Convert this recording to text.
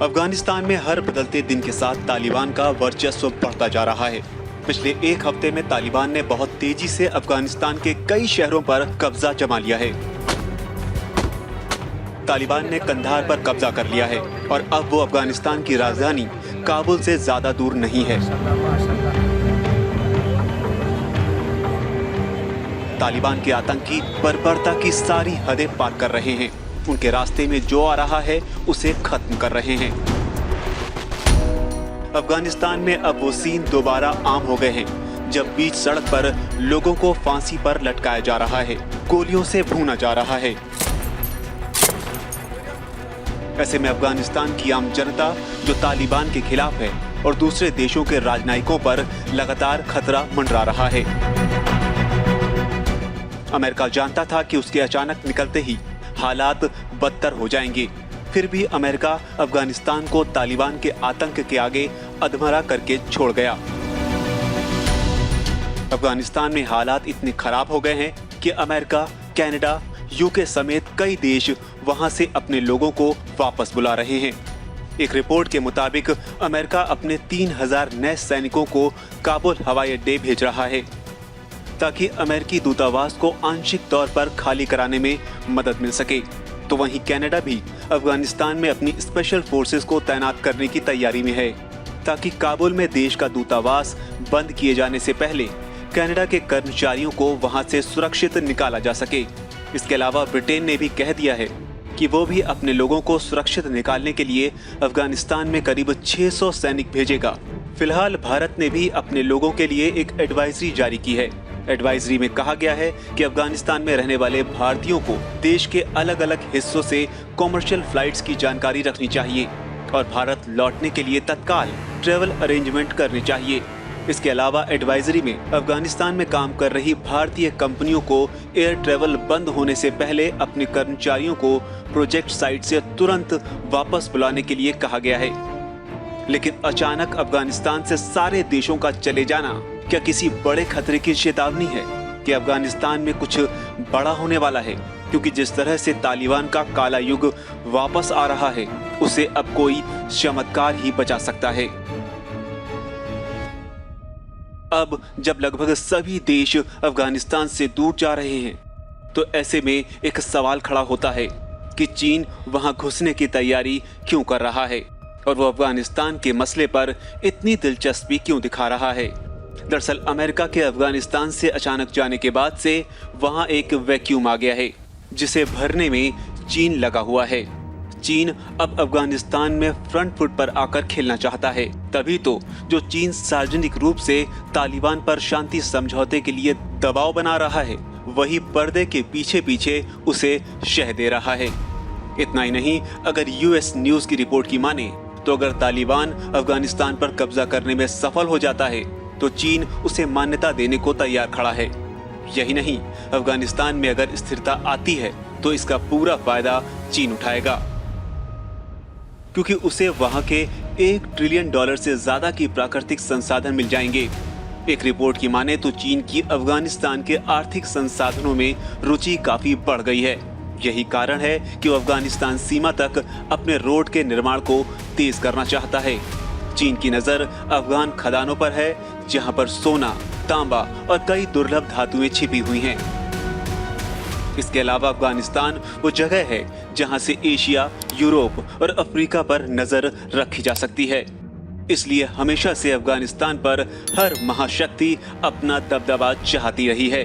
अफगानिस्तान में हर बदलते दिन के साथ तालिबान का वर्चस्व बढ़ता जा रहा है। पिछले एक हफ्ते में तालिबान ने बहुत तेजी से अफगानिस्तान के कई शहरों पर कब्जा जमा लिया है। तालिबान ने कंधार पर कब्जा कर लिया है और अब वो अफगानिस्तान की राजधानी काबुल से ज्यादा दूर नहीं है। तालिबान के आतंकी बर्बरता की सारी हदें पार कर रहे हैं। उनके रास्ते में जो आ रहा है उसे खत्म कर रहे हैं। अफगानिस्तान में अब वो सीन दोबारा आम हो गए हैं जब बीच सड़क पर लोगों को फांसी पर लटकाया जा रहा है, गोलियों से भूना जा रहा है। ऐसे में अफगानिस्तान की आम जनता जो तालिबान के खिलाफ है और दूसरे देशों के राजनयिकों पर लगातार खतरा मंडरा रहा है। अमेरिका जानता था कि उसके अचानक निकलते ही हालात बदतर हो जाएंगे, फिर भी अमेरिका अफगानिस्तान को तालिबान के आतंक के आगे अधमरा करके छोड़ गया। अफगानिस्तान में हालात इतने खराब हो गए हैं कि अमेरिका, कनाडा, यूके समेत कई देश वहां से अपने लोगों को वापस बुला रहे हैं। एक रिपोर्ट के मुताबिक अमेरिका अपने 3000 नए सैनिकों को काबुल हवाई अड्डे भेज रहा है ताकि अमेरिकी दूतावास को आंशिक तौर पर खाली कराने में मदद मिल सके। तो वहीं कनाडा भी अफगानिस्तान में अपनी स्पेशल फोर्सेस को तैनात करने की तैयारी में है ताकि काबुल में देश का दूतावास बंद किए जाने से पहले कनाडा के कर्मचारियों को वहां से सुरक्षित निकाला जा सके। इसके अलावा ब्रिटेन ने भी कह दिया है कि वो भी अपने लोगों को सुरक्षित निकालने के लिए अफगानिस्तान में करीब 600 सैनिक भेजेगा। फिलहाल भारत ने भी अपने लोगों के लिए एक एडवाइजरी जारी की है। एडवाइजरी में कहा गया है कि अफगानिस्तान में रहने वाले भारतीयों को देश के अलग अलग हिस्सों से कॉमर्शियल फ्लाइट्स की जानकारी रखनी चाहिए और भारत लौटने के लिए तत्काल ट्रेवल अरेंजमेंट करने चाहिए। इसके अलावा एडवाइजरी में अफगानिस्तान में काम कर रही भारतीय कंपनियों को एयर ट्रेवल बंद होने से पहले अपने कर्मचारियों को प्रोजेक्ट साइट से तुरंत वापस बुलाने के लिए कहा गया है। लेकिन अचानक अफगानिस्तान से सारे देशों का चले जाना क्या किसी बड़े खतरे की चेतावनी है कि अफगानिस्तान में कुछ बड़ा होने वाला है? क्योंकि जिस तरह से तालिबान का काला युग वापस आ रहा है उसे अब कोई चमत्कार ही बचा सकता है। अब जब लगभग सभी देश अफगानिस्तान से दूर जा रहे हैं तो ऐसे में एक सवाल खड़ा होता है कि चीन वहां घुसने की तैयारी क्यों कर रहा है और वो अफगानिस्तान के मसले पर इतनी दिलचस्पी क्यों दिखा रहा है। दरअसल अमेरिका के अफगानिस्तान से अचानक जाने के बाद से वहां एक वैक्यूम आ गया है जिसे भरने में चीन लगा हुआ है। चीन अब अफगानिस्तान में फ्रंट फुट पर आकर खेलना चाहता है। तभी तो जो चीन सार्वजनिक रूप से तालिबान पर शांति समझौते के लिए दबाव बना रहा है वही पर्दे के पीछे पीछे उसे शह दे रहा है। इतना ही नहीं, अगर यूएस न्यूज की रिपोर्ट की माने तो अगर तालिबान अफगानिस्तान पर कब्जा करने में सफल हो जाता है तो चीन उसे मान्यता देने को तैयार खड़ा है। यही नहीं, अफगानिस्तान में अगर स्थिरता आती है तो इसका पूरा फायदा चीन उठाएगा क्योंकि उसे वहां के $1 ट्रिलियन से ज्यादा की प्राकृतिक संसाधन मिल जाएंगे। एक रिपोर्ट की माने तो चीन की अफगानिस्तान के आर्थिक संसाधनों में रुचि काफी बढ़ गई है। यही कारण है कि वो अफगानिस्तान सीमा तक अपने रोड के निर्माण को तेज करना चाहता है। चीन की नजर अफगान खदानों पर है जहां पर सोना, तांबा और कई दुर्लभ धातुएं छिपी हुई हैं। इसके अलावा अफगानिस्तान वो जगह है जहां से एशिया, यूरोप और अफ्रीका पर नजर रखी जा सकती है। इसलिए हमेशा से अफगानिस्तान पर हर महाशक्ति अपना दबदबा चाहती रही है।